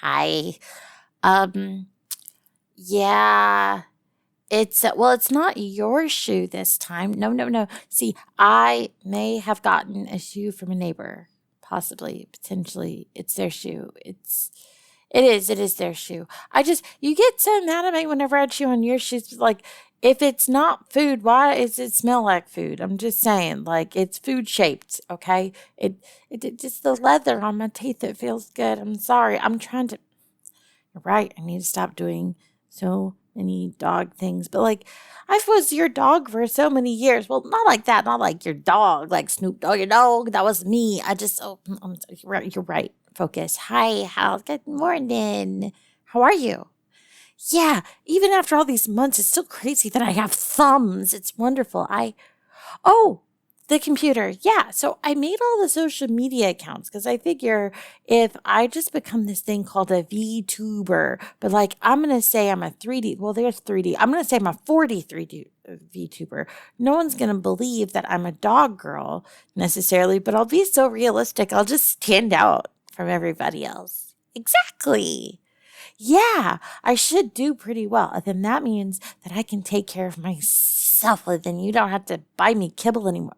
Hi. Um, yeah, it's not your shoe this time. No, no, no. See, I may have gotten a shoe from a neighbor. Possibly, potentially, it's their shoe. It is their shoe. You get so mad at me whenever I chew on your shoes. Like, if it's not food, why does it smell like food? I'm just saying, like, it's food shaped, okay? It just the leather on my teeth, it feels good. I'm sorry. I'm trying to, you're right. I need to stop doing so many dog things. But like, I was your dog for so many years. Well, not like that. Not like your dog, like Snoop Dogg, your dog. That was me. You're right. You're right. Focus. Hi, good morning. How are you? Yeah, even after all these months, it's still crazy that I have thumbs. It's wonderful. Oh, the computer. Yeah. So I made all the social media accounts because I figure if I just become this thing called a VTuber, but like I'm going to say I'm a 3D, well, there's 3D. I'm going to say I'm a 40 3D VTuber. No one's going to believe that I'm a dog girl necessarily, but I'll be so realistic. I'll just stand out from everybody else. Exactly. Yeah, I should do pretty well. And then that means that I can take care of myself. And then you don't have to buy me kibble anymore.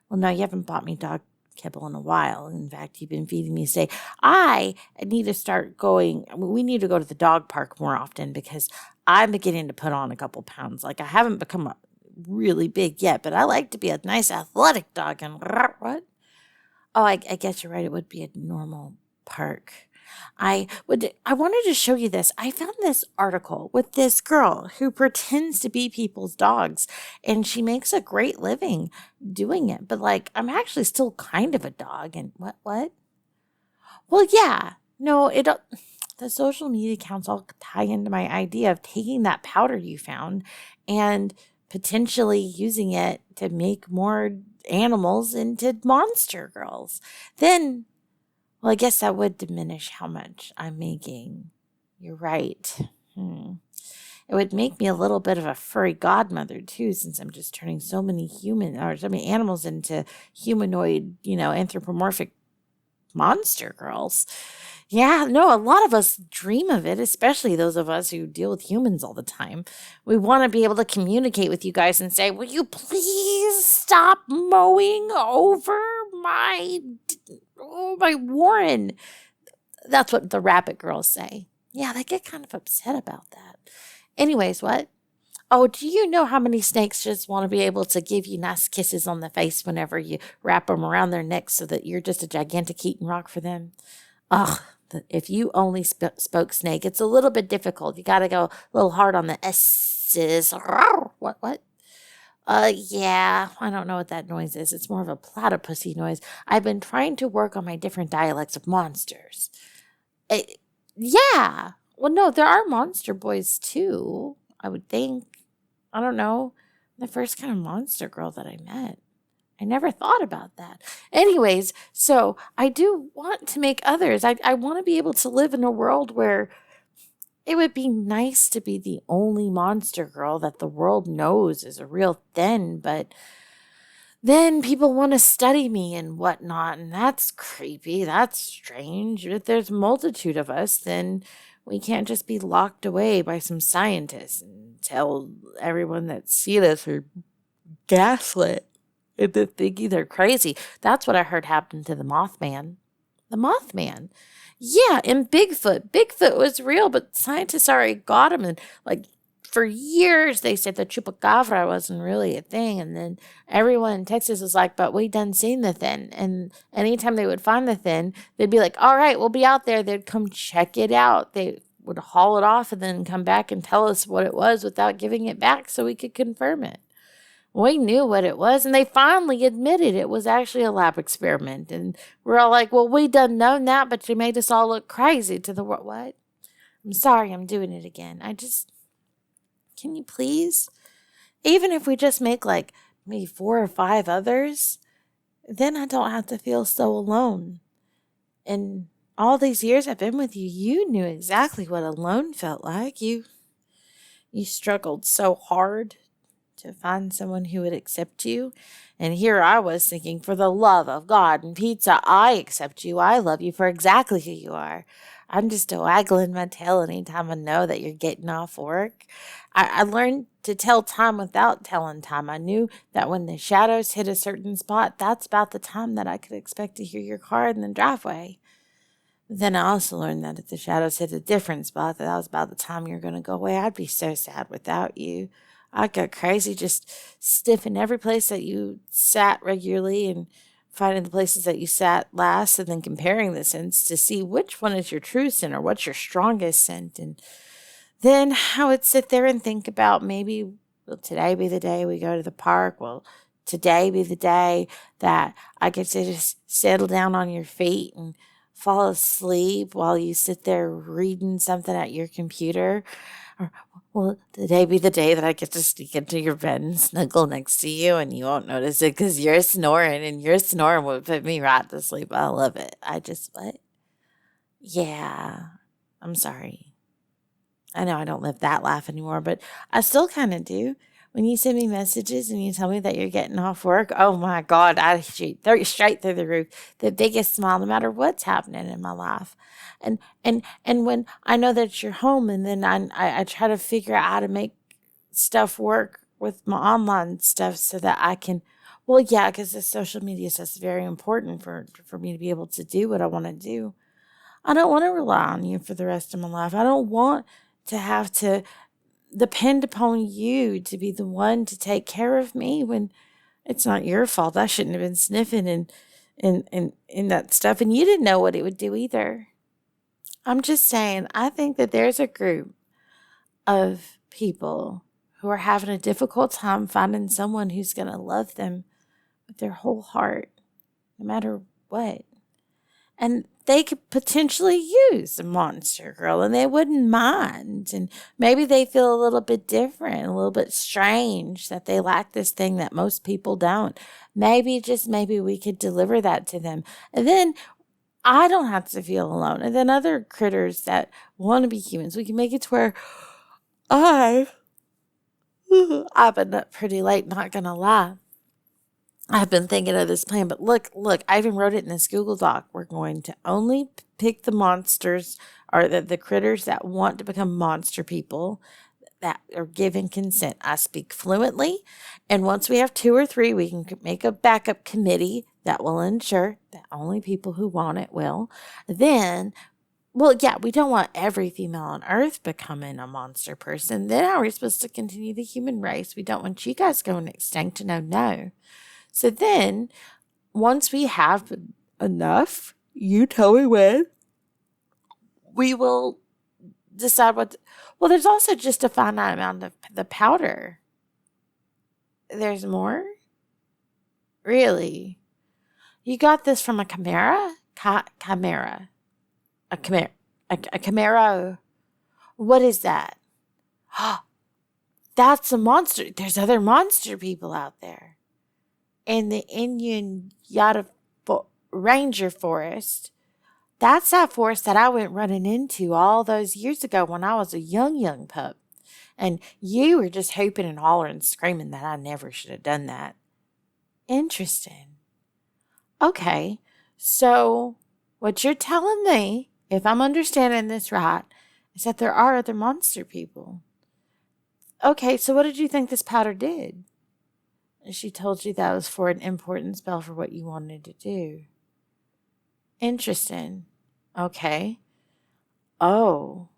Well, no, you haven't bought me dog kibble in a while. In fact, you've been feeding me steak. I need to start going. We need to go to the dog park more often because I'm beginning to put on a couple pounds. Like, I haven't become really big yet, but I like to be a nice athletic dog. And what? Oh, I guess you're right. It would be a normal park. I wanted to show you this. I found this article with this girl who pretends to be people's dogs and she makes a great living doing it. But like I'm actually still kind of a dog and what? Well, yeah. No, it the social media accounts all tie into my idea of taking that powder you found and potentially using it to make more animals into monster girls. Then well, I guess that would diminish how much I'm making. You're right. It would make me a little bit of a furry godmother too, since I'm just turning so many animals into humanoid, anthropomorphic monster girls. Yeah, no, a lot of us dream of it, especially those of us who deal with humans all the time. We want to be able to communicate with you guys and say, will you please stop mowing over my Warren? That's what the rabbit girls say. Yeah, they get kind of upset about that. Anyways, what? Oh, do you know how many snakes just want to be able to give you nice kisses on the face whenever you wrap them around their necks so that you're just a gigantic eating rock for them? Ugh, if you only spoke snake, it's a little bit difficult. You got to go a little hard on the S's. What? Yeah, I don't know what that noise is. It's more of a platypusy noise. I've been trying to work on my different dialects of monsters. Eh, yeah. Well, no, there are monster boys too, I would think. I don't know. The first kind of monster girl that I met. I never thought about that. Anyways, so I do want to make others. I want to be able to live in a world where it would be nice to be the only monster girl that the world knows is a real thing, but then people want to study me and whatnot, and that's creepy. That's strange. If there's a multitude of us, then we can't just be locked away by some scientists and tell everyone that see us are gaslit into thinking they're crazy. That's what I heard happened to the Mothman. The Mothman. Yeah, and Bigfoot. Bigfoot was real, but scientists already got him. And like for years, they said the chupacabra wasn't really a thing. And then everyone in Texas was like, but we done seen the thing. And anytime they would find the thing, they'd be like, all right, we'll be out there. They'd come check it out. They would haul it off and then come back and tell us what it was without giving it back so we could confirm it. We knew what it was, and they finally admitted it was actually a lab experiment. And we're all like, well, we done known that, but you made us all look crazy to the world. What? I'm sorry, I'm doing it again. Can you please? Even if we just make like maybe 4 or 5 others, then I don't have to feel so alone. And all these years I've been with you, you knew exactly what alone felt like. You struggled so hard to find someone who would accept you. And here I was thinking, for the love of God and pizza, I accept you. I love you for exactly who you are. I'm just waggling my tail anytime I know that you're getting off work. I learned to tell time without telling time. I knew that when the shadows hit a certain spot, that's about the time that I could expect to hear your car in the driveway. Then I also learned that if the shadows hit a different spot, that was about the time you're going to go away. I'd be so sad without you. I'd go crazy just sniffing every place that you sat regularly and finding the places that you sat last and then comparing the scents to see which one is your true scent or what's your strongest scent. And then I would sit there and think about maybe, will today be the day we go to the park? Will today be the day that I get to just settle down on your feet and fall asleep while you sit there reading something at your computer? Or will today be the day that I get to sneak into your bed and snuggle next to you and you won't notice it because you're snoring and your snoring would put me right to sleep. I love it. What? Yeah, I'm sorry. I know I don't live that life anymore, but I still kind of do. When you send me messages and you tell me that you're getting off work, oh my God, I shoot straight through the roof. The biggest smile, no matter what's happening in my life. And when I know that you're home, and then I try to figure out how to make stuff work with my online stuff so that I can, well, yeah, because the social media stuff is very important for me to be able to do what I want to do. I don't want to rely on you for the rest of my life. I don't want to have to depend upon you to be the one to take care of me when it's not your fault. I shouldn't have been sniffing and that stuff, and you didn't know what it would do either. I'm just saying, I think that there's a group of people who are having a difficult time finding someone who's going to love them with their whole heart, no matter what. And they could potentially use a monster girl and they wouldn't mind. And maybe they feel a little bit different, a little bit strange that they lack this thing that most people don't. Maybe, just maybe, we could deliver that to them. And then I don't have to feel alone. And then other critters that want to be humans, we can make it to where I've been up pretty late, not going to lie. I've been thinking of this plan, but look, I even wrote it in this Google Doc. We're going to only pick the monsters or the critters that want to become monster people that are given consent. I speak fluently, and once we have 2 or 3, we can make a backup committee that will ensure that only people who want it will. Then, well, yeah, we don't want every female on Earth becoming a monster person. Then how are we supposed to continue the human race? We don't want you guys going extinct. No. So then, once we have enough, you tell me when, we will decide what. Well, there's also just a finite amount of the powder. There's more? Really? You got this from a chimera? Chimera. A chimera. A chimera. What is that? That's a monster. There's other monster people out there. In the Indian Yada Ranger Forest. That's that forest that I went running into all those years ago when I was a young pup. And you were just hooping and hollering and screaming that I never should have done that. Interesting. Okay, so what you're telling me, if I'm understanding this right, is that there are other monster people. Okay, so what did you think this powder did? She told you that was for an important spell for what you wanted to do. Interesting. Okay. Oh.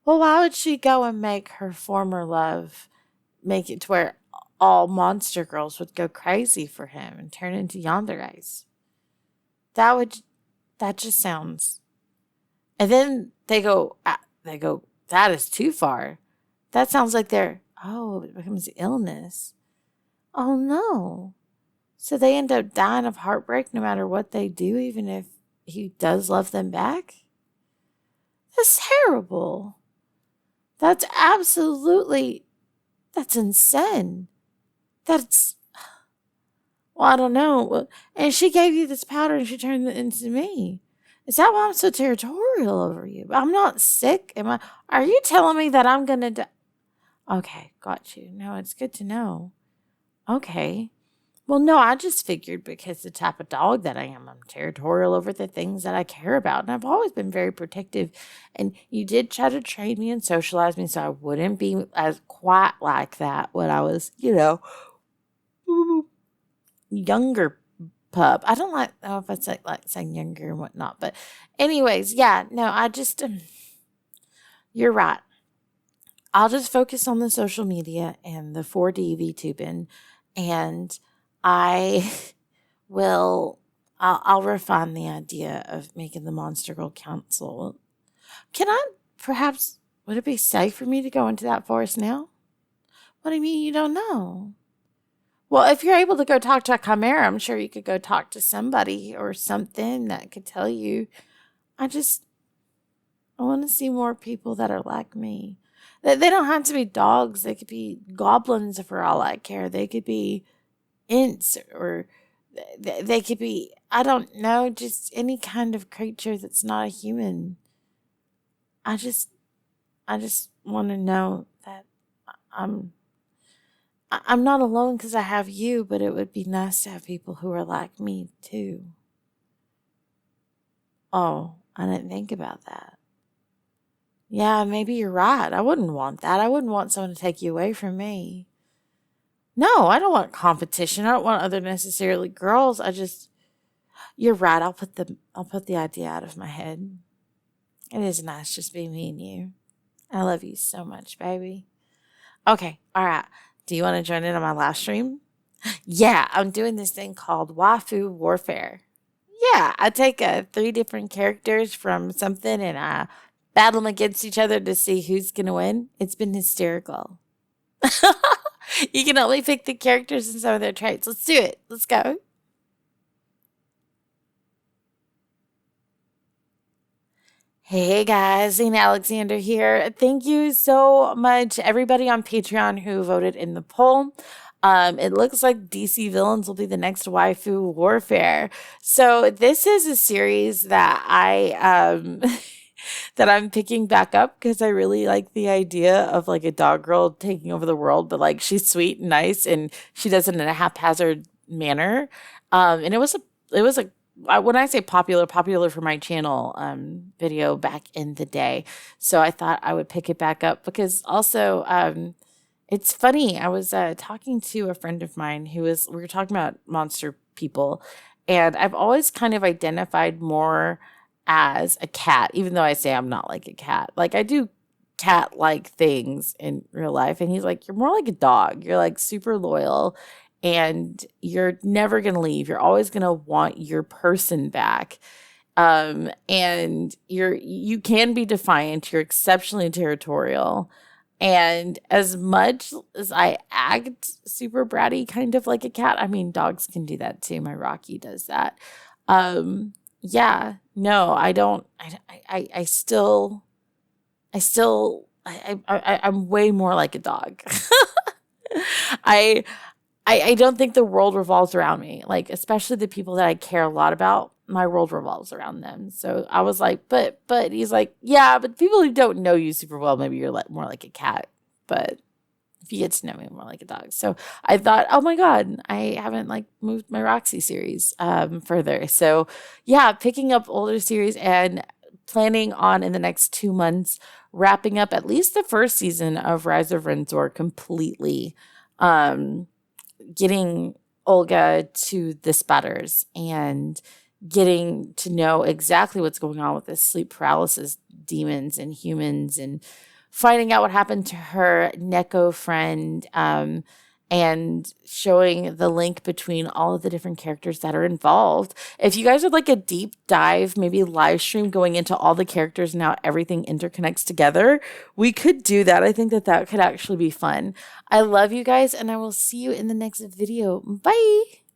Well, why would she go and make her former love make it to where all monster girls would go crazy for him and turn into yanderes? That just sounds. And then they go, that is too far. That sounds like it becomes illness. Oh, no. So they end up dying of heartbreak no matter what they do, even if he does love them back? That's terrible. That's insane. Well, I don't know. And she gave you this powder and she turned it into me. Is that why I'm so territorial over you? I'm not sick. Are you telling me that I'm going to die? Okay, got you. No, it's good to know. Okay. Well, no, I just figured because the type of dog that I am, I'm territorial over the things that I care about. And I've always been very protective. And you did try to train me and socialize me so I wouldn't be as quite like that when I was, younger pup. I don't like, oh, if I say like saying younger and whatnot. But, anyways, yeah, no, I just, you're right. I'll just focus on the social media and the 4D VTubing, and I will. I'll refine the idea of making the Monster Girl Council. Can I perhaps? Would it be safe for me to go into that forest now? What do you mean you don't know? Well, if you're able to go talk to a chimera, I'm sure you could go talk to somebody or something that could tell you. I just I want to see more people that are like me. They don't have to be dogs. They could be goblins for all I care. They could be ints or they could be, I don't know, just any kind of creature that's not a human. I just I just want to know that I'm I'm not alone because I have you, but it would be nice to have people who are like me too. Oh, I didn't think about that. Yeah, maybe you're right. I wouldn't want that. I wouldn't want someone to take you away from me. No, I don't want competition. I don't want other necessarily girls. You're right. I'll put the idea out of my head. It is nice just being me and you. I love you so much, baby. Okay, all right. Do you want to join in on my live stream? Yeah, I'm doing this thing called Waifu Warfare. Yeah, I take three different characters from something and I battle them against each other to see who's going to win. It's been hysterical. You can only pick the characters and some of their traits. Let's do it. Let's go. Hey guys, Zane Alexander here. Thank you so much, everybody on Patreon who voted in the poll. It looks like DC villains will be the next waifu warfare. So this is a series that that I'm picking back up because I really like the idea of like a dog girl taking over the world, but like she's sweet and nice and she does it in a haphazard manner. And it was a when I say popular for my channel video back in the day. So I thought I would pick it back up because also it's funny. I was talking to a friend of mine we were talking about monster people, and I've always kind of identified more as a cat, even though I say I'm not like a cat. Like I do cat like things in real life. And he's like, you're more like a dog. You're like super loyal and you're never going to leave. You're always going to want your person back. And you can be defiant. You're exceptionally territorial. And as much as I act super bratty, kind of like a cat, I mean, dogs can do that too. My Rocky does that. Yeah, no, I don't. I still, I'm way more like a dog. I, I don't think the world revolves around me. Like, especially the people that I care a lot about, my world revolves around them. So I was like, but he's like, yeah, but people who don't know you super well, maybe you're more like a cat. But if you get to know me, more like a dog. So I thought, oh my God, I haven't like moved my Roxy series further. So yeah, picking up older series and planning on in the next 2 months, wrapping up at least the first season of Rise of Renzor completely. Getting Olga to the sputters and getting to know exactly what's going on with this sleep paralysis demons and humans and finding out what happened to her Neko friend and showing the link between all of the different characters that are involved. If you guys would like a deep dive, maybe live stream going into all the characters and how everything interconnects together, we could do that. I think that could actually be fun. I love you guys and I will see you in the next video. Bye.